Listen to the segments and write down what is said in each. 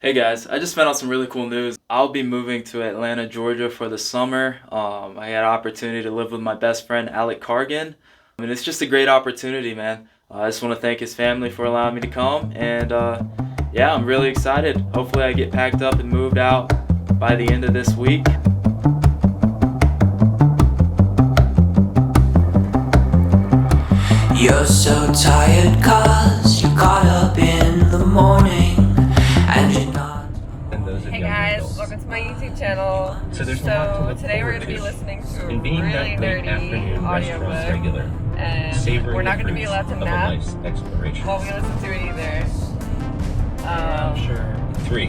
Hey guys, I just found out some really cool news. I'll be moving to Atlanta, Georgia for the summer. I had an opportunity to live with my best friend, Alec Cargan. And it's just a great opportunity, man. I just want to thank his family for allowing me to come. And yeah, I'm really excited. Hopefully, I get packed up and moved out by the end of this week. You're so tired cause you got up in the morning and you're not. Hey guys, welcome to my YouTube channel. So today we're going to be listening to a really nerdy audiobook, and we're not going to be allowed to nap while we listen to it either. I'm sure. 3.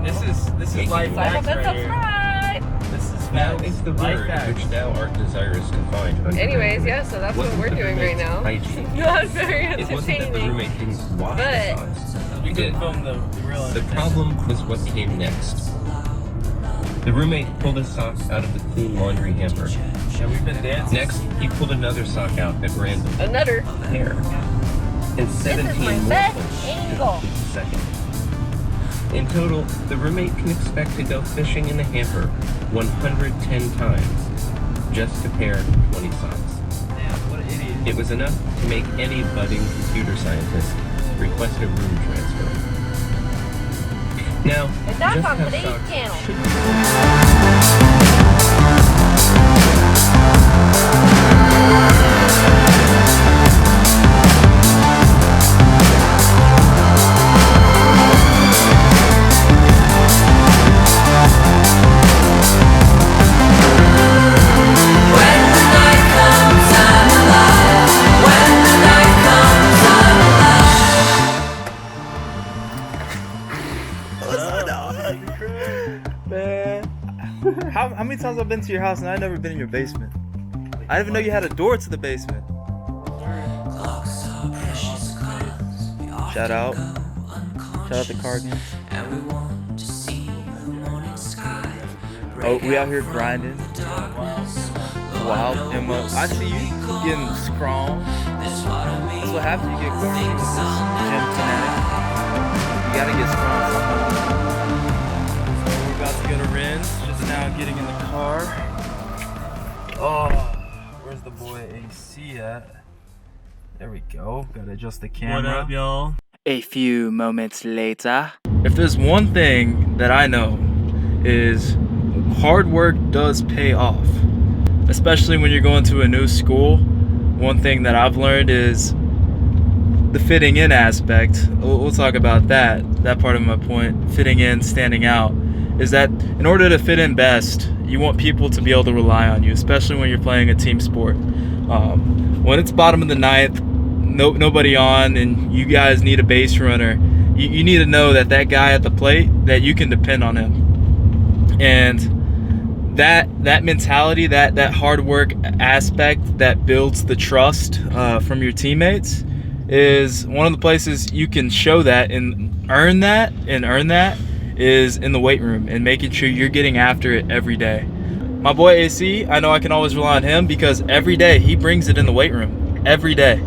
This is life hacks right here. This is Now is the word which thou art desirous to find. Anyways, yeah, so that's what we're doing right now. Not very It wasn't that the entertaining. roommate didn't wash the socks. You did film the real The problem was what came next. The roommate pulled a sock out of the clean laundry hamper. Yeah, we've been dancing. Next, he pulled another sock out at random. Another. There. And 17 my more best pulls to angle. complete the second. In total, the roommate can expect to go fishing in the hamper 110 times just to pair 20 socks. Damn, what an idiot. It was enough to make any budding computer scientist request a room transfer. Now, And that's just on how today's socks channel. should When the night comes, I'm alive. When the night comes, I'm alive. Man, how many times I've been to your house and I've never been in your basement? I didn't even know you had a door to the basement. Clocks are precious cause we Shout out. unconscious. Shout out to Cargan. And we want to see the morning sky. Oh, we out here grinding. Wow, Emma, I see you getting strong. That's what I That's mean. what happens. You get going with this gym fanatic. You gotta get strong somehow. So we're about to go to Ren's. Just now getting in the car. Oh, where's the boy AC at? There we go. Gotta adjust the camera. What up, y'all? A few moments later. If there's one thing that I know is hard work does pay off. Especially when you're going to a new school. One thing that I've learned is the fitting in aspect. We'll talk about that part of my point. Fitting in, standing out. Is that in order to fit in best, you want people to be able to rely on you, especially when you're playing a team sport. When it's bottom of the ninth, nobody on, and you guys need a base runner, you need to know that guy at the plate, that you can depend on him. And that mentality, that hard work aspect that builds the trust from your teammates is one of the places you can show that and earn that is in the weight room and making sure you're getting after it every day. My boy AC, I know I can always rely on him because every day he brings it in the weight room. Every day.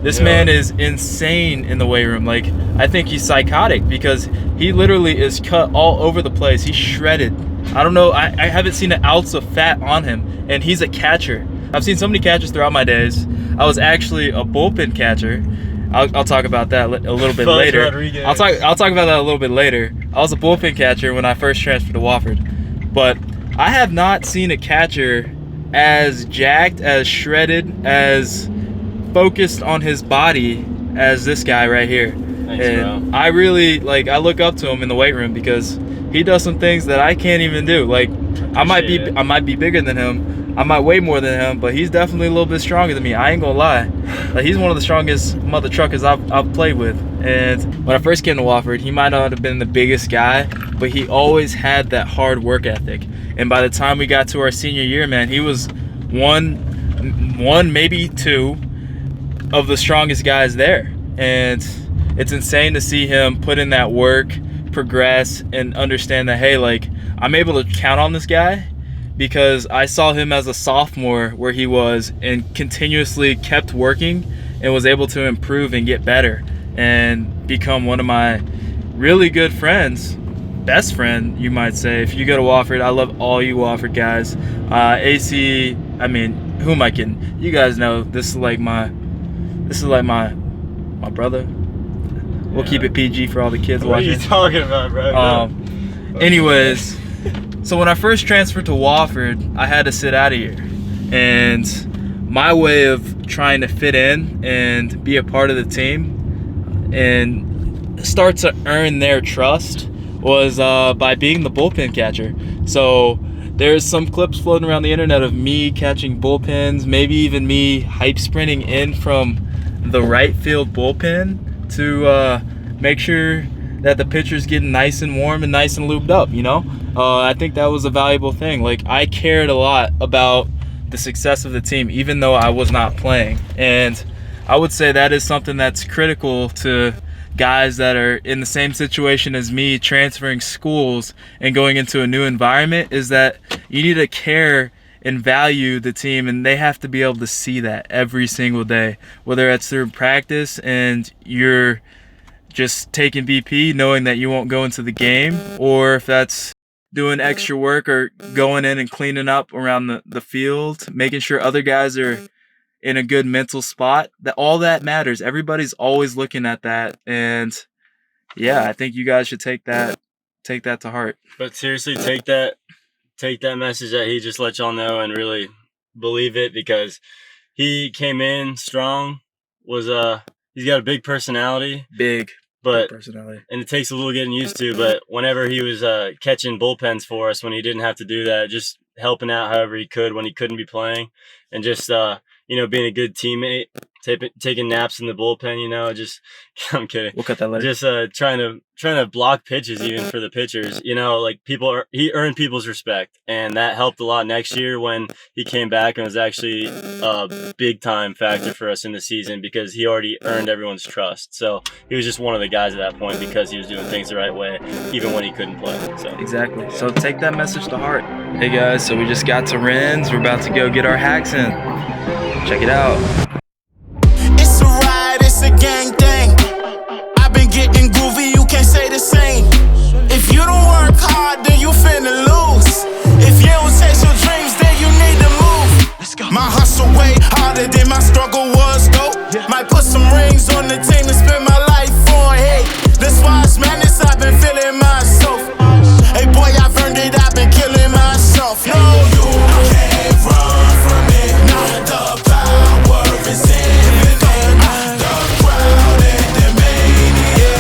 This man is insane in the weight room. Like, I think he's psychotic because he literally is cut all over the place. He's shredded. I don't know. I haven't seen an ounce of fat on him, and he's a catcher. I've seen so many catchers throughout my days. I was actually a bullpen catcher. I'll talk about that a little bit later. Rodriguez. I'll talk about that a little bit later. I was a bullpen catcher when I first transferred to Wofford, but I have not seen a catcher as jacked, as shredded, as focused on his body as this guy right here. Thanks, And bro. I really I look up to him in the weight room because he does some things that I can't even do. Like, I might be bigger than him. I might weigh more than him, but he's definitely a little bit stronger than me. I ain't gonna lie. Like, he's one of the strongest mother truckers I've played with. And when I first came to Wofford, he might not have been the biggest guy, but he always had that hard work ethic. And by the time we got to our senior year, man, he was one, maybe two of the strongest guys there. And it's insane to see him put in that work, progress, and understand that, hey, like, I'm able to count on this guy because I saw him as a sophomore where he was and continuously kept working and was able to improve and get better and become one of my really good friends, best friend, you might say. If you go to Wofford, I love all you Wofford guys. AC, I mean, who am I kidding? You guys know this is like my brother. We'll keep it PG for all the kids What watching. are you talking about, bro? Anyways, so when I first transferred to Wofford, I had to sit out of here. And my way of trying to fit in and be a part of the team and start to earn their trust was by being the bullpen catcher. So there's some clips floating around the internet of me catching bullpens, maybe even me hype sprinting in from the right field bullpen to make sure that the pitcher's getting nice and warm and nice and lubed up, you know? I think that was a valuable thing. Like, I cared a lot about the success of the team, even though I was not playing. And I would say that is something that's critical to guys that are in the same situation as me, transferring schools and going into a new environment, is that you need to care and value the team, and they have to be able to see that every single day, whether it's through practice and you're just taking BP knowing that you won't go into the game, or if that's doing extra work or going in and cleaning up around the field, making sure other guys are in a good mental spot. That all that matters. Everybody's always looking at that, and yeah, I think you guys should take that to heart. But seriously, take that message that he just let y'all know and really believe it, because he came in strong. He's got a big personality. But Personality. and it takes a little getting used to, but whenever he was catching bullpens for us, when he didn't have to do that, just helping out however he could when he couldn't be playing, and just being a good teammate, taking naps in the bullpen, just I'm kidding. We'll cut that later. Just trying to block pitches even for the pitchers. He earned people's respect, and that helped a lot next year when he came back and was actually a big time factor for us in the season, because he already earned everyone's trust. So he was just one of the guys at that point because he was doing things the right way, even when he couldn't play. So Exactly. So take that message to heart. Hey guys, so we just got to Ren's. We're about to go get our hacks in. Check it out. It's a ride, it's a gang thing. I've been getting groovy, you can't say the same. If you don't work hard, then you finna lose. If you don't chase your dreams, then you need to move. Let's go. My hustle way harder than my struggle was, though. Might put some rings on the team and spend my life on. Hey, this wise madness, I've been feeling myself. Hey boy, I've earned it, I've been killing myself. No, you can't run from it. The power is in it. The crowd and the mania.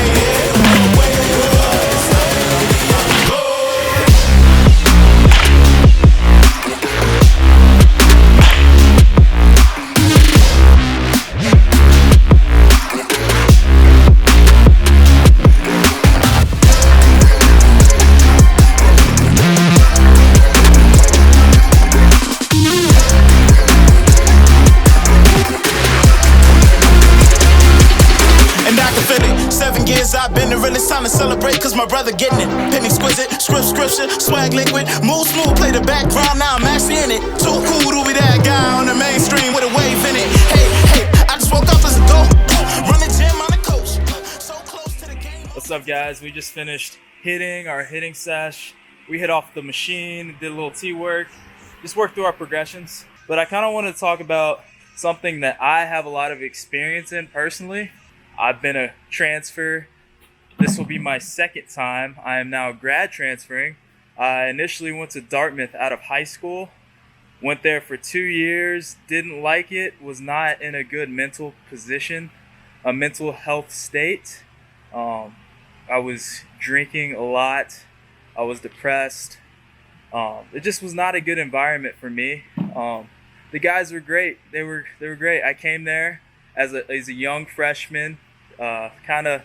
I've been the realest, time to celebrate, cause my brother getting it. Pen exquisite, scripture, swag liquid, move smooth, play the background, now I'm actually in it. Too cool to be that guy on the mainstream with a wave in it. Hey, I just woke up as a go, run the gym, I'm the coach. So close to the game. What's up, guys? We just finished hitting our hitting sesh. We hit off the machine, did a little tee work, just worked through our progressions. But I kind of want to talk about something that I have a lot of experience in personally. I've been a transfer. This will be my second time. I am now grad transferring. I initially went to Dartmouth out of high school. Went there for 2 years. Didn't like it. Was not in a good mental position, a mental health state. I was drinking a lot. I was depressed. It just was not a good environment for me. The guys were great. They were great. I came there as a young freshman, kind of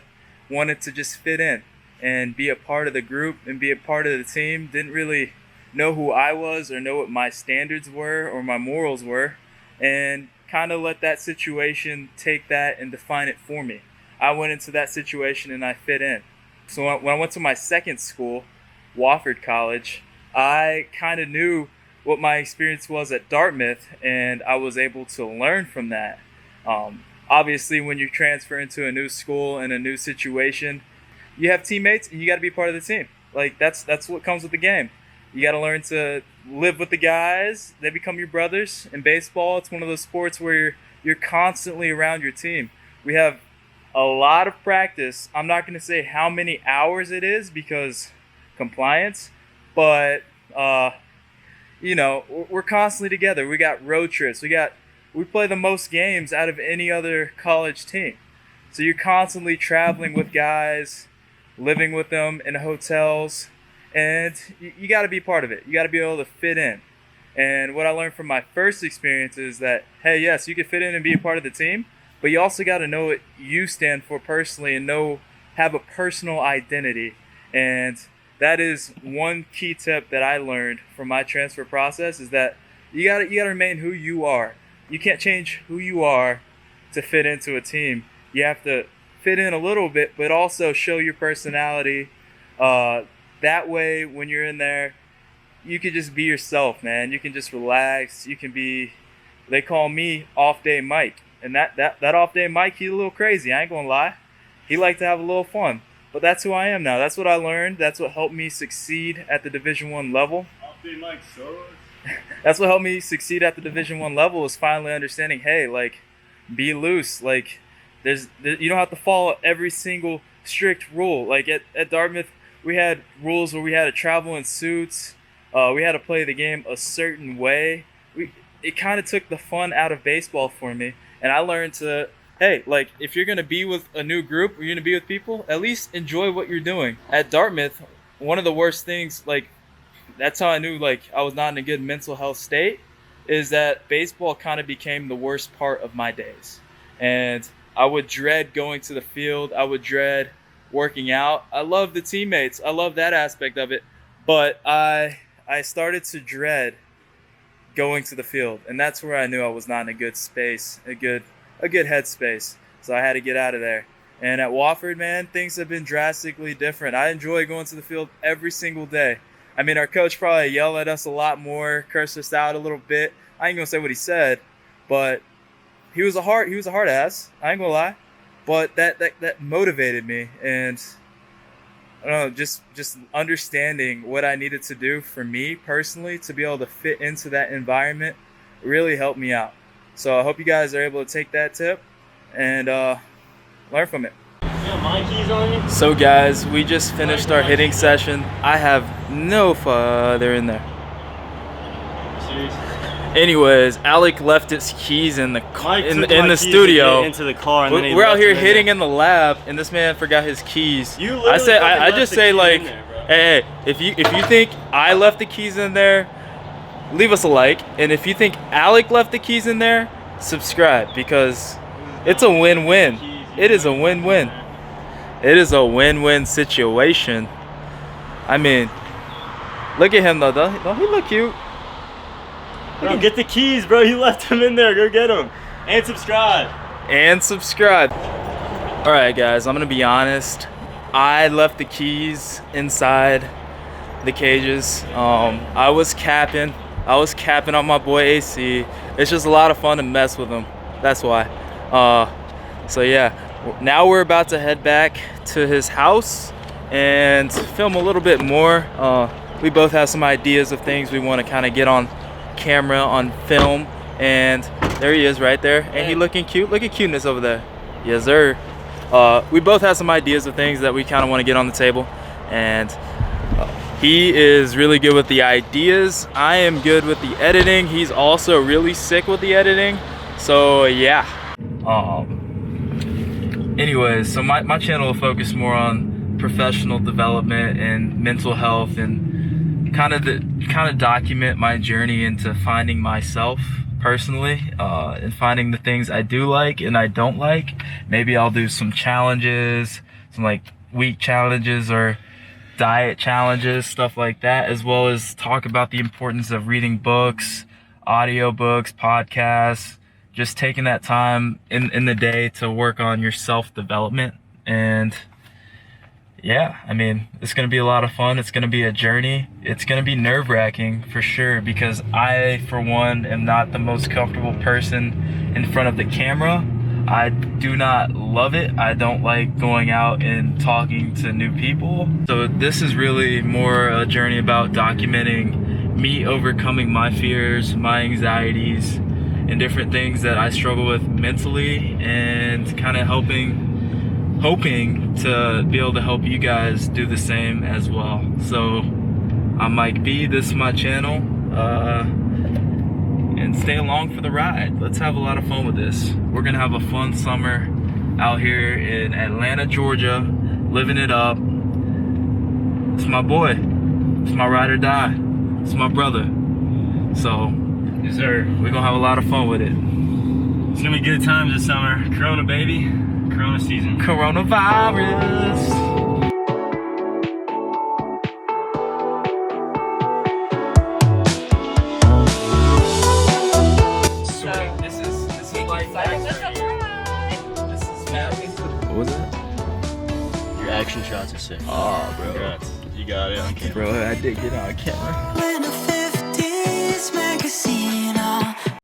wanted to just fit in and be a part of the group and be a part of the team. Didn't really know who I was or know what my standards were or my morals were, and kind of let that situation take that and define it for me. I went into that situation and I fit in. So when I went to my second school, Wofford College, I kind of knew what my experience was at Dartmouth, and I was able to learn from that. Obviously, when you transfer into a new school and a new situation, you have teammates and you got to be part of the team. Like that's what comes with the game. You got to learn to live with the guys. They become your brothers. In baseball, it's one of those sports where you're constantly around your team. We have a lot of practice. I'm not going to say how many hours it is because compliance, but you know, we're constantly together. We got road trips. We play the most games out of any other college team. So you're constantly traveling with guys, living with them in hotels, and you got to be part of it. You got to be able to fit in. And what I learned from my first experience is that, hey, yes, you can fit in and be a part of the team, but you also got to know what you stand for personally and have a personal identity. And that is one key tip that I learned from my transfer process is that you got to remain who you are. You can't change who you are to fit into a team. You have to fit in a little bit, but also show your personality. That way, when you're in there, you can just be yourself, man. You can just relax. You can be, they call me Off Day Mike. And that Off Day Mike, he's a little crazy. I ain't gonna lie. He liked to have a little fun. But that's who I am now. That's what I learned. That's what helped me succeed at the Division I level. Off Day Mike, so. That's what helped me succeed at the Division I level is finally understanding, hey, like, be loose. Like, you don't have to follow every single strict rule. Like at Dartmouth, we had rules where we had to travel in suits. We had to play the game a certain way. It kind of took the fun out of baseball for me. And I learned to, hey, like, if you're going to be with a new group or you're going to be with people, at least enjoy what you're doing. At Dartmouth, one of the worst things, like, that's how I knew, like, I was not in a good mental health state, is that baseball kind of became the worst part of my days. And I would dread going to the field. I would dread working out. I love the teammates. I love that aspect of it. But I started to dread going to the field. And that's where I knew I was not in a good space, a good headspace. So I had to get out of there. And at Wofford, man, things have been drastically different. I enjoy going to the field every single day. I mean, our coach probably yelled at us a lot more, cursed us out a little bit. I ain't gonna say what he said, but he was a hard ass. I ain't gonna lie, but that motivated me, and I don't know, just understanding what I needed to do for me personally to be able to fit into that environment really helped me out. So I hope you guys are able to take that tip and learn from it. My keys on you? So guys, we just finished our hitting session. I have no they're in there. Seriously? Anyways, Alec left his keys in the studio. Into the car, and then we're out here hitting in the lab, and this man forgot his keys. You I say, I just say like, there, hey, if you think I left the keys in there, leave us a like, and if you think Alec left the keys in there, subscribe, because it's a win-win. It is a win-win. It is a win-win situation. I mean, look at him though. Don't he look cute? Bro, get the keys, bro. You left them in there. Go get them. And subscribe. All right, guys. I'm gonna be honest. I left the keys inside the cages. I was capping on my boy AC. It's just a lot of fun to mess with him. That's why. So yeah. Now we're about to head back to his house and film a little bit more. We both have some ideas of things we want to kind of get on camera, on film, and there he is right there. And he looking cute. Look at cuteness over there. Yes, sir. We both have some ideas of things that we kind of want to get on the table, and he is really good with the ideas. I am good with the editing. He's also really sick with the editing. So yeah. Anyways, so my channel will focus more on professional development and mental health, and kind of document my journey into finding myself personally, and finding the things I do like and I don't like. Maybe I'll do some challenges, some like week challenges or diet challenges, stuff like that, as well as talk about the importance of reading books, audiobooks, podcasts, just taking that time in the day to work on your self-development. And yeah, I mean, it's going to be a lot of fun. It's going to be a journey. It's going to be nerve-wracking for sure, because I, for one, am not the most comfortable person in front of the camera. I do not love it. I don't like going out and talking to new people. So this is really more a journey about documenting me overcoming my fears, my anxieties, and different things that I struggle with mentally, and kind of hoping to be able to help you guys do the same as well. So I'm Mike B, this is my channel, and stay along for the ride. Let's have a lot of fun with this. We're gonna have a fun summer out here in Atlanta, Georgia, living it up. It's my boy, it's my ride or die, it's my brother. So, Yes, sir. we're gonna have a lot of fun with it. It's gonna be good times this summer. Corona, baby. Corona season. Coronavirus. What was that? Your action shots are sick. Oh, bro. Congrats. You got it on camera. Bro, I did get on camera. When a 50s magazine